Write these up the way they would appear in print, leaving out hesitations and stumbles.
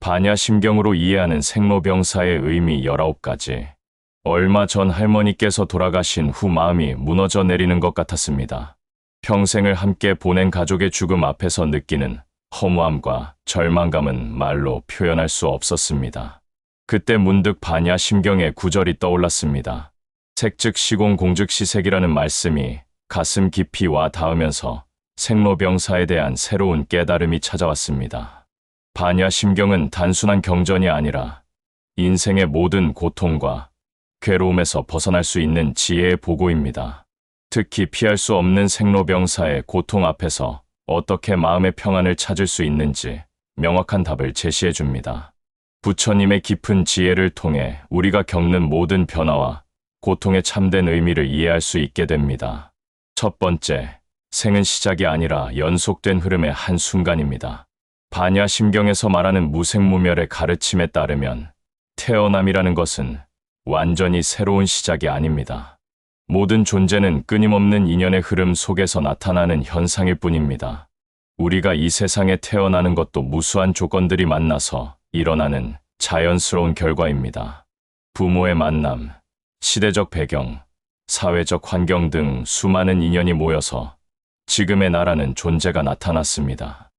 반야심경으로 이해하는 생로병사의 의미 19가지. 얼마 전 할머니께서 돌아가신 후 마음이 무너져 내리는 것 같았습니다. 평생을 함께 보낸 가족의 죽음 앞에서 느끼는 허무함과 절망감은 말로 표현할 수 없었습니다. 그때 문득 반야심경의 구절이 떠올랐습니다. 색즉 시공 공즉 시색이라는 말씀이 가슴 깊이 와 닿으면서 생로병사에 대한 새로운 깨달음이 찾아왔습니다. 반야심경은 단순한 경전이 아니라 인생의 모든 고통과 괴로움에서 벗어날 수 있는 지혜의 보고입니다. 특히 피할 수 없는 생로병사의 고통 앞에서 어떻게 마음의 평안을 찾을 수 있는지 명확한 답을 제시해 줍니다. 부처님의 깊은 지혜를 통해 우리가 겪는 모든 변화와 고통의 참된 의미를 이해할 수 있게 됩니다. 첫 번째, 생은 시작이 아니라 연속된 흐름의 한순간입니다. 반야심경에서 말하는 무생무멸의 가르침에 따르면 태어남이라는 것은 완전히 새로운 시작이 아닙니다. 모든 존재는 끊임없는 인연의 흐름 속에서 나타나는 현상일 뿐입니다. 우리가 이 세상에 태어나는 것도 무수한 조건들이 만나서 일어나는 자연스러운 결과입니다. 부모의 만남, 시대적 배경, 사회적 환경 등 수많은 인연이 모여서 지금의 나라는 존재가 나타났습니다.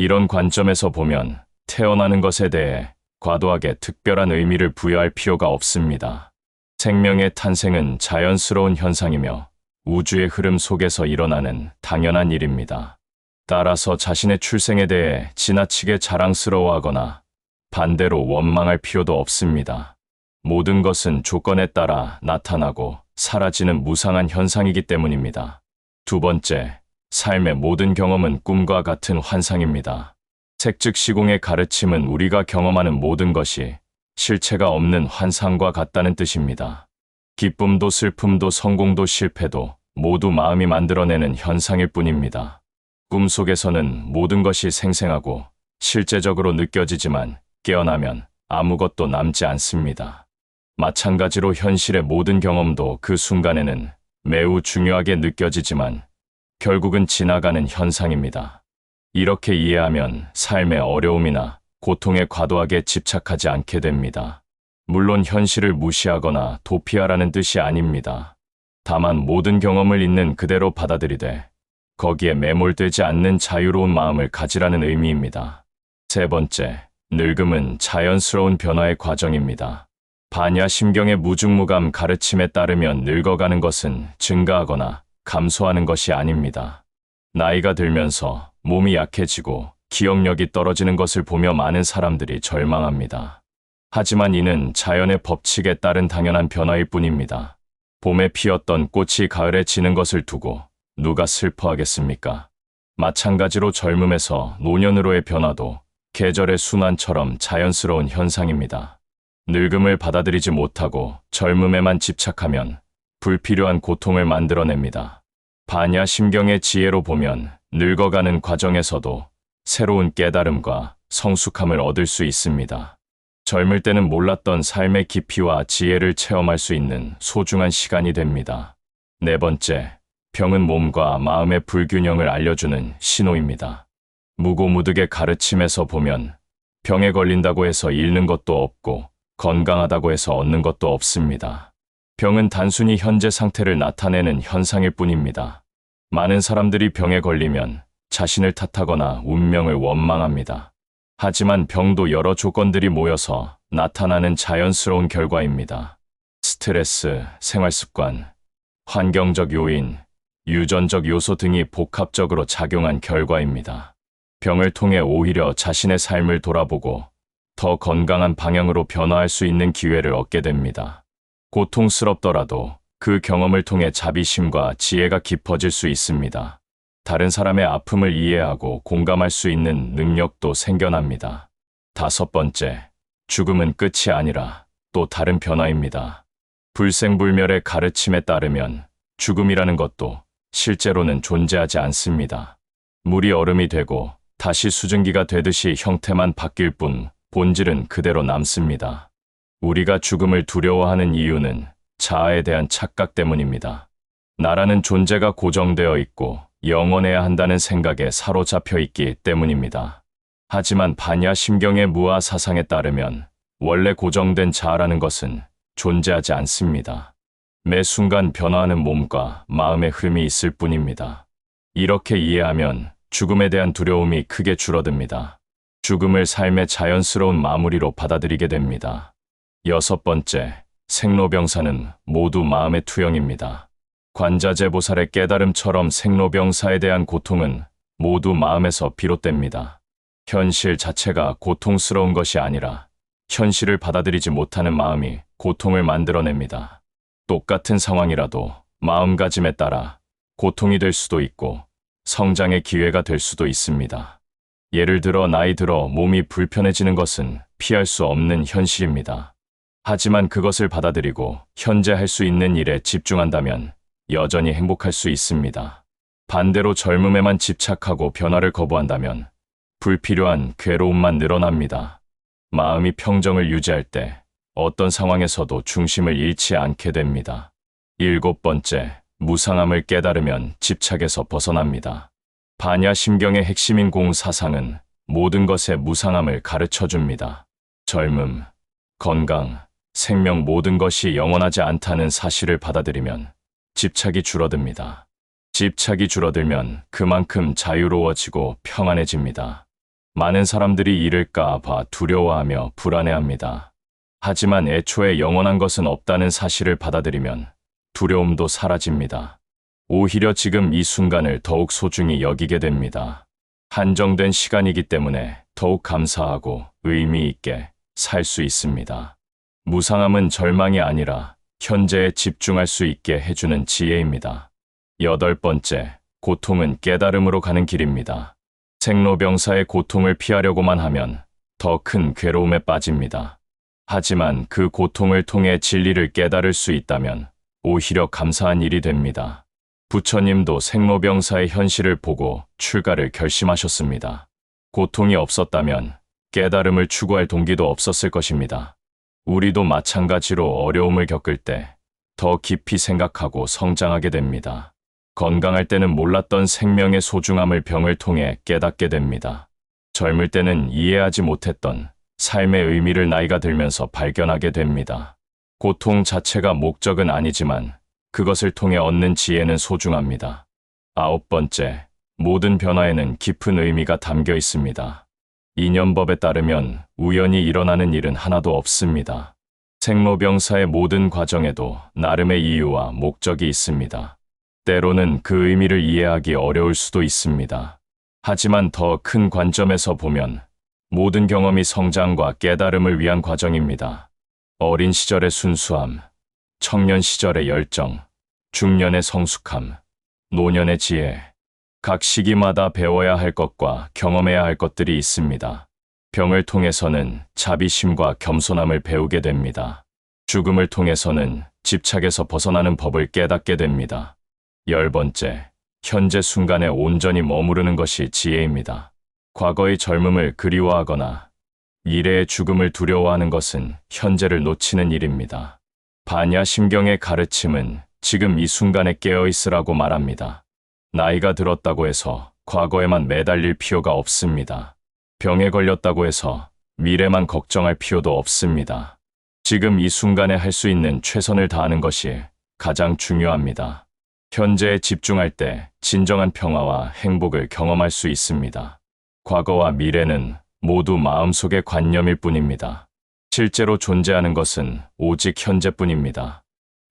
이런 관점에서 보면 태어나는 것에 대해 과도하게 특별한 의미를 부여할 필요가 없습니다. 생명의 탄생은 자연스러운 현상이며 우주의 흐름 속에서 일어나는 당연한 일입니다. 따라서 자신의 출생에 대해 지나치게 자랑스러워하거나 반대로 원망할 필요도 없습니다. 모든 것은 조건에 따라 나타나고 사라지는 무상한 현상이기 때문입니다. 두 번째, 삶의 모든 경험은 꿈과 같은 환상입니다. 색즉 시공의 가르침은 우리가 경험하는 모든 것이 실체가 없는 환상과 같다는 뜻입니다. 기쁨도 슬픔도 성공도 실패도 모두 마음이 만들어내는 현상일 뿐입니다. 꿈속에서는 모든 것이 생생하고 실제적으로 느껴지지만 깨어나면 아무것도 남지 않습니다. 마찬가지로 현실의 모든 경험도 그 순간에는 매우 중요하게 느껴지지만 결국은 지나가는 현상입니다. 이렇게 이해하면 삶의 어려움이나 고통에 과도하게 집착하지 않게 됩니다. 물론 현실을 무시하거나 도피하라는 뜻이 아닙니다. 다만 모든 경험을 있는 그대로 받아들이되 거기에 매몰되지 않는 자유로운 마음을 가지라는 의미입니다. 세 번째, 늙음은 자연스러운 변화의 과정입니다. 반야심경의 무중무감 가르침에 따르면 늙어가는 것은 증가하거나 감소하는 것이 아닙니다. 나이가 들면서 몸이 약해지고 기억력이 떨어지는 것을 보며 많은 사람들이 절망합니다. 하지만 이는 자연의 법칙에 따른 당연한 변화일 뿐입니다. 봄에 피었던 꽃이 가을에 지는 것을 두고 누가 슬퍼하겠습니까? 마찬가지로 젊음에서 노년으로의 변화도 계절의 순환처럼 자연스러운 현상입니다. 늙음을 받아들이지 못하고 젊음에만 집착하면 불필요한 고통을 만들어냅니다. 반야심경의 지혜로 보면 늙어가는 과정에서도 새로운 깨달음과 성숙함을 얻을 수 있습니다. 젊을 때는 몰랐던 삶의 깊이와 지혜를 체험할 수 있는 소중한 시간이 됩니다. 네 번째, 병은 몸과 마음의 불균형을 알려주는 신호입니다. 무고무득의 가르침에서 보면 병에 걸린다고 해서 잃는 것도 없고 건강하다고 해서 얻는 것도 없습니다. 병은 단순히 현재 상태를 나타내는 현상일 뿐입니다. 많은 사람들이 병에 걸리면 자신을 탓하거나 운명을 원망합니다. 하지만 병도 여러 조건들이 모여서 나타나는 자연스러운 결과입니다. 스트레스, 생활습관, 환경적 요인, 유전적 요소 등이 복합적으로 작용한 결과입니다. 병을 통해 오히려 자신의 삶을 돌아보고 더 건강한 방향으로 변화할 수 있는 기회를 얻게 됩니다. 고통스럽더라도 그 경험을 통해 자비심과 지혜가 깊어질 수 있습니다. 다른 사람의 아픔을 이해하고 공감할 수 있는 능력도 생겨납니다. 다섯 번째, 죽음은 끝이 아니라 또 다른 변화입니다. 불생불멸의 가르침에 따르면 죽음이라는 것도 실제로는 존재하지 않습니다. 물이 얼음이 되고 다시 수증기가 되듯이 형태만 바뀔 뿐 본질은 그대로 남습니다. 우리가 죽음을 두려워하는 이유는 자아에 대한 착각 때문입니다. 나라는 존재가 고정되어 있고 영원해야 한다는 생각에 사로잡혀 있기 때문입니다. 하지만 반야심경의 무아 사상에 따르면 원래 고정된 자아라는 것은 존재하지 않습니다. 매 순간 변화하는 몸과 마음의 흐름이 있을 뿐입니다. 이렇게 이해하면 죽음에 대한 두려움이 크게 줄어듭니다. 죽음을 삶의 자연스러운 마무리로 받아들이게 됩니다. 6번째, 생로병사는 모두 마음의 투영입니다. 관자재보살의 깨달음처럼 생로병사에 대한 고통은 모두 마음에서 비롯됩니다. 현실 자체가 고통스러운 것이 아니라 현실을 받아들이지 못하는 마음이 고통을 만들어냅니다. 똑같은 상황이라도 마음가짐에 따라 고통이 될 수도 있고 성장의 기회가 될 수도 있습니다. 예를 들어 나이 들어 몸이 불편해지는 것은 피할 수 없는 현실입니다. 하지만 그것을 받아들이고 현재 할 수 있는 일에 집중한다면 여전히 행복할 수 있습니다. 반대로 젊음에만 집착하고 변화를 거부한다면 불필요한 괴로움만 늘어납니다. 마음이 평정을 유지할 때 어떤 상황에서도 중심을 잃지 않게 됩니다. 7번째, 무상함을 깨달으면 집착에서 벗어납니다. 반야심경의 핵심인 공사상은 모든 것의 무상함을 가르쳐줍니다. 젊음, 건강, 생명 모든 것이 영원하지 않다는 사실을 받아들이면 집착이 줄어듭니다. 집착이 줄어들면 그만큼 자유로워지고 평안해집니다. 많은 사람들이 잃을까 봐 두려워하며 불안해합니다. 하지만 애초에 영원한 것은 없다는 사실을 받아들이면 두려움도 사라집니다. 오히려 지금 이 순간을 더욱 소중히 여기게 됩니다. 한정된 시간이기 때문에 더욱 감사하고 의미 있게 살 수 있습니다. 무상함은 절망이 아니라 현재에 집중할 수 있게 해주는 지혜입니다. 8번째, 고통은 깨달음으로 가는 길입니다. 생로병사의 고통을 피하려고만 하면 더 큰 괴로움에 빠집니다. 하지만 그 고통을 통해 진리를 깨달을 수 있다면 오히려 감사한 일이 됩니다. 부처님도 생로병사의 현실을 보고 출가를 결심하셨습니다. 고통이 없었다면 깨달음을 추구할 동기도 없었을 것입니다. 우리도 마찬가지로 어려움을 겪을 때 더 깊이 생각하고 성장하게 됩니다. 건강할 때는 몰랐던 생명의 소중함을 병을 통해 깨닫게 됩니다. 젊을 때는 이해하지 못했던 삶의 의미를 나이가 들면서 발견하게 됩니다. 고통 자체가 목적은 아니지만 그것을 통해 얻는 지혜는 소중합니다. 9번째, 모든 변화에는 깊은 의미가 담겨 있습니다. 인연법에 따르면 우연히 일어나는 일은 하나도 없습니다. 생로병사의 모든 과정에도 나름의 이유와 목적이 있습니다. 때로는 그 의미를 이해하기 어려울 수도 있습니다. 하지만 더 큰 관점에서 보면 모든 경험이 성장과 깨달음을 위한 과정입니다. 어린 시절의 순수함, 청년 시절의 열정, 중년의 성숙함, 노년의 지혜, 각 시기마다 배워야 할 것과 경험해야 할 것들이 있습니다. 병을 통해서는 자비심과 겸손함을 배우게 됩니다. 죽음을 통해서는 집착에서 벗어나는 법을 깨닫게 됩니다. 10번째, 현재 순간에 온전히 머무르는 것이 지혜입니다. 과거의 젊음을 그리워하거나 미래의 죽음을 두려워하는 것은 현재를 놓치는 일입니다. 반야심경의 가르침은 지금 이 순간에 깨어있으라고 말합니다. 나이가 들었다고 해서 과거에만 매달릴 필요가 없습니다. 병에 걸렸다고 해서 미래만 걱정할 필요도 없습니다. 지금 이 순간에 할 수 있는 최선을 다하는 것이 가장 중요합니다. 현재에 집중할 때 진정한 평화와 행복을 경험할 수 있습니다. 과거와 미래는 모두 마음속의 관념일 뿐입니다. 실제로 존재하는 것은 오직 현재뿐입니다.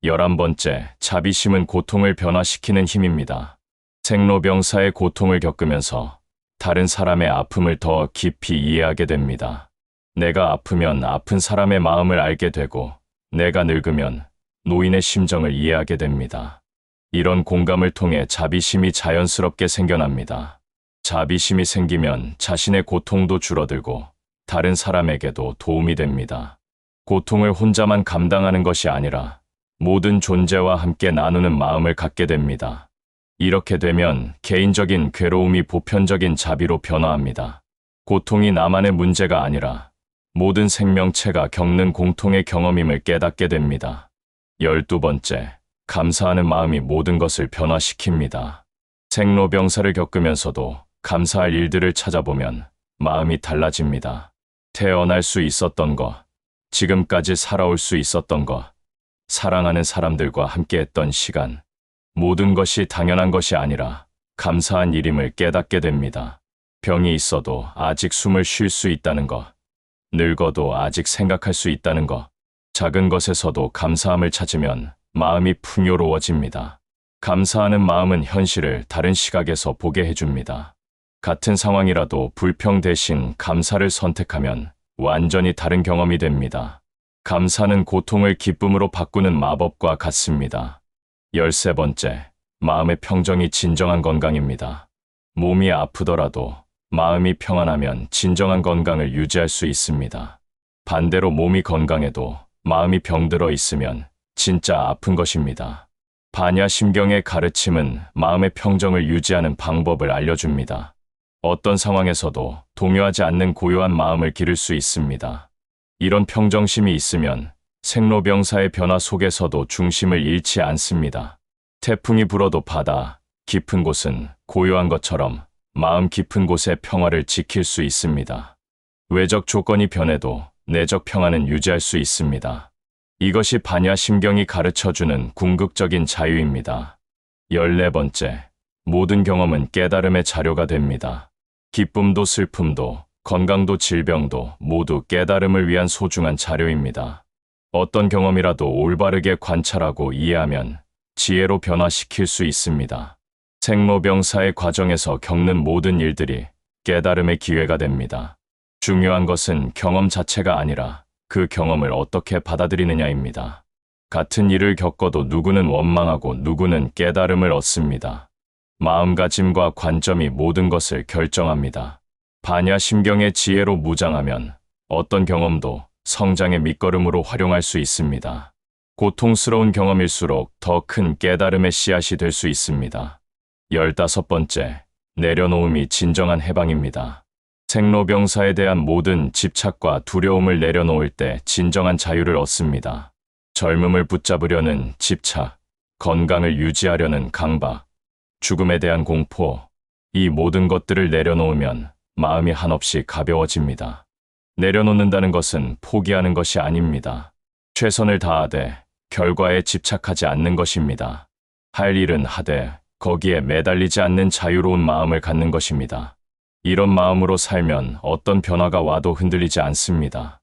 11번째, 자비심은 고통을 변화시키는 힘입니다. 생로병사의 고통을 겪으면서 다른 사람의 아픔을 더 깊이 이해하게 됩니다. 내가 아프면 아픈 사람의 마음을 알게 되고 내가 늙으면 노인의 심정을 이해하게 됩니다. 이런 공감을 통해 자비심이 자연스럽게 생겨납니다. 자비심이 생기면 자신의 고통도 줄어들고 다른 사람에게도 도움이 됩니다. 고통을 혼자만 감당하는 것이 아니라 모든 존재와 함께 나누는 마음을 갖게 됩니다. 이렇게 되면 개인적인 괴로움이 보편적인 자비로 변화합니다. 고통이 나만의 문제가 아니라 모든 생명체가 겪는 공통의 경험임을 깨닫게 됩니다. 12번째, 감사하는 마음이 모든 것을 변화시킵니다. 생로병사를 겪으면서도 감사할 일들을 찾아보면 마음이 달라집니다. 태어날 수 있었던 것, 지금까지 살아올 수 있었던 것, 사랑하는 사람들과 함께했던 시간, 모든 것이 당연한 것이 아니라 감사한 일임을 깨닫게 됩니다. 병이 있어도 아직 숨을 쉴 수 있다는 것, 늙어도 아직 생각할 수 있다는 것, 작은 것에서도 감사함을 찾으면 마음이 풍요로워집니다. 감사하는 마음은 현실을 다른 시각에서 보게 해줍니다. 같은 상황이라도 불평 대신 감사를 선택하면 완전히 다른 경험이 됩니다. 감사는 고통을 기쁨으로 바꾸는 마법과 같습니다. 13번째, 마음의 평정이 진정한 건강입니다. 몸이 아프더라도 마음이 평안하면 진정한 건강을 유지할 수 있습니다. 반대로 몸이 건강해도 마음이 병들어 있으면 진짜 아픈 것입니다. 반야심경의 가르침은 마음의 평정을 유지하는 방법을 알려줍니다. 어떤 상황에서도 동요하지 않는 고요한 마음을 기를 수 있습니다. 이런 평정심이 있으면 생로병사의 변화 속에서도 중심을 잃지 않습니다. 태풍이 불어도 바다 깊은 곳은 고요한 것처럼 마음 깊은 곳의 평화를 지킬 수 있습니다. 외적 조건이 변해도 내적 평화는 유지할 수 있습니다. 이것이 반야심경이 가르쳐주는 궁극적인 자유입니다. 14번째, 모든 경험은 깨달음의 자료가 됩니다. 기쁨도 슬픔도 건강도 질병도 모두 깨달음을 위한 소중한 자료입니다. 어떤 경험이라도 올바르게 관찰하고 이해하면 지혜로 변화시킬 수 있습니다. 생로병사의 과정에서 겪는 모든 일들이 깨달음의 기회가 됩니다. 중요한 것은 경험 자체가 아니라 그 경험을 어떻게 받아들이느냐입니다. 같은 일을 겪어도 누구는 원망하고 누구는 깨달음을 얻습니다. 마음가짐과 관점이 모든 것을 결정합니다. 반야심경의 지혜로 무장하면 어떤 경험도 성장의 밑거름으로 활용할 수 있습니다. 고통스러운 경험일수록 더 큰 깨달음의 씨앗이 될 수 있습니다. 15번째, 내려놓음이 진정한 해방입니다. 생로병사에 대한 모든 집착과 두려움을 내려놓을 때 진정한 자유를 얻습니다. 젊음을 붙잡으려는 집착, 건강을 유지하려는 강박, 죽음에 대한 공포, 이 모든 것들을 내려놓으면 마음이 한없이 가벼워집니다. 내려놓는다는 것은 포기하는 것이 아닙니다. 최선을 다하되 결과에 집착하지 않는 것입니다. 할 일은 하되 거기에 매달리지 않는 자유로운 마음을 갖는 것입니다. 이런 마음으로 살면 어떤 변화가 와도 흔들리지 않습니다.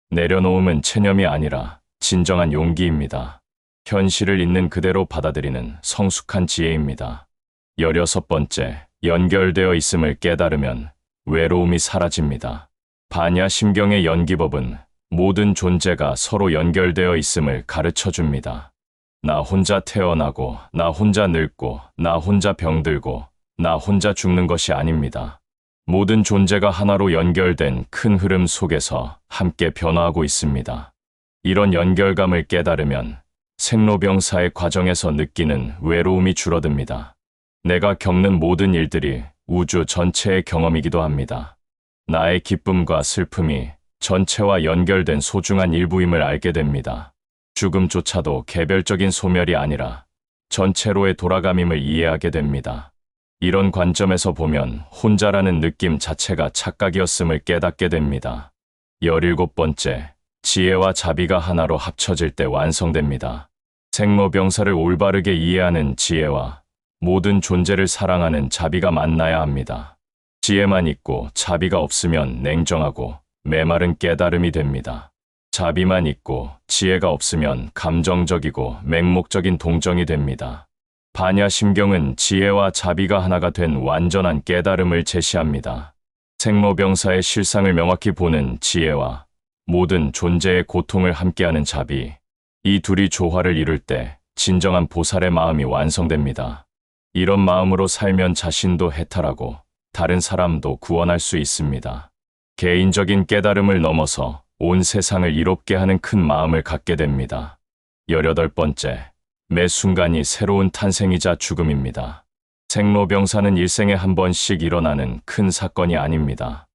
내려놓음은 체념이 아니라 진정한 용기입니다. 현실을 있는 그대로 받아들이는 성숙한 지혜입니다. 16번째, 연결되어 있음을 깨달으면 외로움이 사라집니다. 반야심경의 연기법은 모든 존재가 서로 연결되어 있음을 가르쳐줍니다. 나 혼자 태어나고, 나 혼자 늙고, 나 혼자 병들고, 나 혼자 죽는 것이 아닙니다. 모든 존재가 하나로 연결된 큰 흐름 속에서 함께 변화하고 있습니다. 이런 연결감을 깨달으면 생로병사의 과정에서 느끼는 외로움이 줄어듭니다. 내가 겪는 모든 일들이 우주 전체의 경험이기도 합니다. 나의 기쁨과 슬픔이 전체와 연결된 소중한 일부임을 알게 됩니다. 죽음조차도 개별적인 소멸이 아니라 전체로의 돌아감임을 이해하게 됩니다. 이런 관점에서 보면 혼자라는 느낌 자체가 착각이었음을 깨닫게 됩니다. 17번째, 지혜와 자비가 하나로 합쳐질 때 완성됩니다. 생로병사를 올바르게 이해하는 지혜와 모든 존재를 사랑하는 자비가 만나야 합니다. 지혜만 있고 자비가 없으면 냉정하고 메마른 깨달음이 됩니다. 자비만 있고 지혜가 없으면 감정적이고 맹목적인 동정이 됩니다. 반야심경은 지혜와 자비가 하나가 된 완전한 깨달음을 제시합니다. 생로병사의 실상을 명확히 보는 지혜와 모든 존재의 고통을 함께하는 자비, 이 둘이 조화를 이룰 때 진정한 보살의 마음이 완성됩니다. 이런 마음으로 살면 자신도 해탈하고 다른 사람도 구원할 수 있습니다. 개인적인 깨달음을 넘어서 온 세상을 이롭게 하는 큰 마음을 갖게 됩니다. 18번째, 매 순간이 새로운 탄생이자 죽음입니다. 생로병사는 일생에 한 번씩 일어나는 큰 사건이 아닙니다.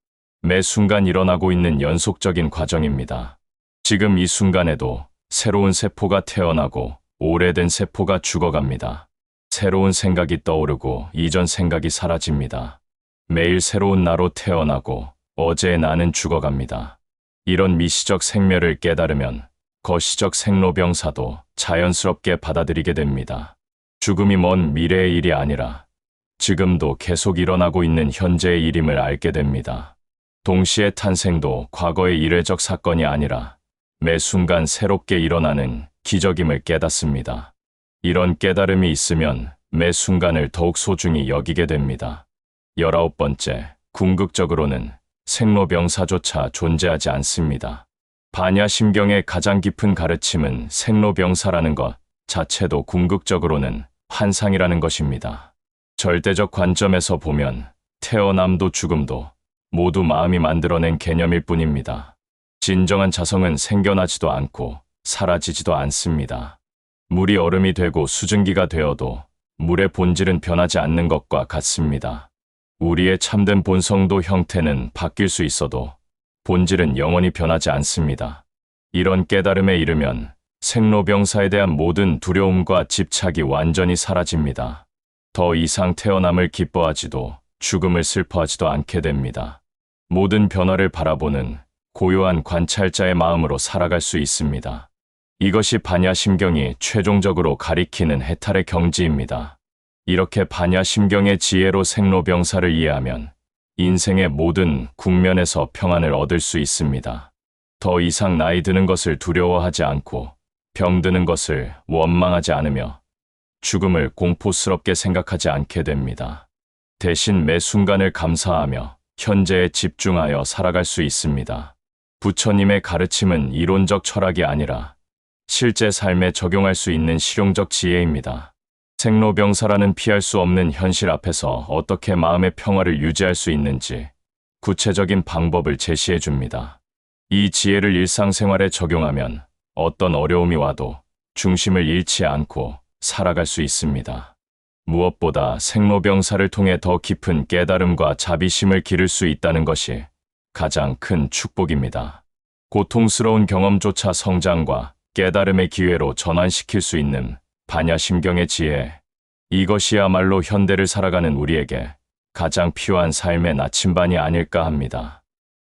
매 순간 일어나고 있는 연속적인 과정입니다. 지금 이 순간에도 새로운 세포가 태어나고 오래된 세포가 죽어갑니다. 새로운 생각이 떠오르고 이전 생각이 사라집니다. 매일 새로운 나로 태어나고 어제 나는 죽어갑니다. 이런 미시적 생멸을 깨달으면 거시적 생로병사도 자연스럽게 받아들이게 됩니다. 죽음이 먼 미래의 일이 아니라 지금도 계속 일어나고 있는 현재의 일임을 알게 됩니다. 동시에 탄생도 과거의 일회적 사건이 아니라 매 순간 새롭게 일어나는 기적임을 깨닫습니다. 이런 깨달음이 있으면 매 순간을 더욱 소중히 여기게 됩니다. 19번째, 궁극적으로는 생로병사조차 존재하지 않습니다. 반야심경의 가장 깊은 가르침은 생로병사라는 것 자체도 궁극적으로는 환상이라는 것입니다. 절대적 관점에서 보면 태어남도 죽음도 모두 마음이 만들어낸 개념일 뿐입니다. 진정한 자성은 생겨나지도 않고 사라지지도 않습니다. 물이 얼음이 되고 수증기가 되어도 물의 본질은 변하지 않는 것과 같습니다. 우리의 참된 본성도 형태는 바뀔 수 있어도 본질은 영원히 변하지 않습니다. 이런 깨달음에 이르면 생로병사에 대한 모든 두려움과 집착이 완전히 사라집니다. 더 이상 태어남을 기뻐하지도 죽음을 슬퍼하지도 않게 됩니다. 모든 변화를 바라보는 고요한 관찰자의 마음으로 살아갈 수 있습니다. 이것이 반야심경이 최종적으로 가리키는 해탈의 경지입니다. 이렇게 반야심경의 지혜로 생로병사를 이해하면 인생의 모든 국면에서 평안을 얻을 수 있습니다. 더 이상 나이 드는 것을 두려워하지 않고 병드는 것을 원망하지 않으며 죽음을 공포스럽게 생각하지 않게 됩니다. 대신 매 순간을 감사하며 현재에 집중하여 살아갈 수 있습니다. 부처님의 가르침은 이론적 철학이 아니라 실제 삶에 적용할 수 있는 실용적 지혜입니다. 생로병사라는 피할 수 없는 현실 앞에서 어떻게 마음의 평화를 유지할 수 있는지 구체적인 방법을 제시해 줍니다. 이 지혜를 일상생활에 적용하면 어떤 어려움이 와도 중심을 잃지 않고 살아갈 수 있습니다. 무엇보다 생로병사를 통해 더 깊은 깨달음과 자비심을 기를 수 있다는 것이 가장 큰 축복입니다. 고통스러운 경험조차 성장과 깨달음의 기회로 전환시킬 수 있는 반야심경의 지혜, 이것이야말로 현대를 살아가는 우리에게 가장 필요한 삶의 나침반이 아닐까 합니다.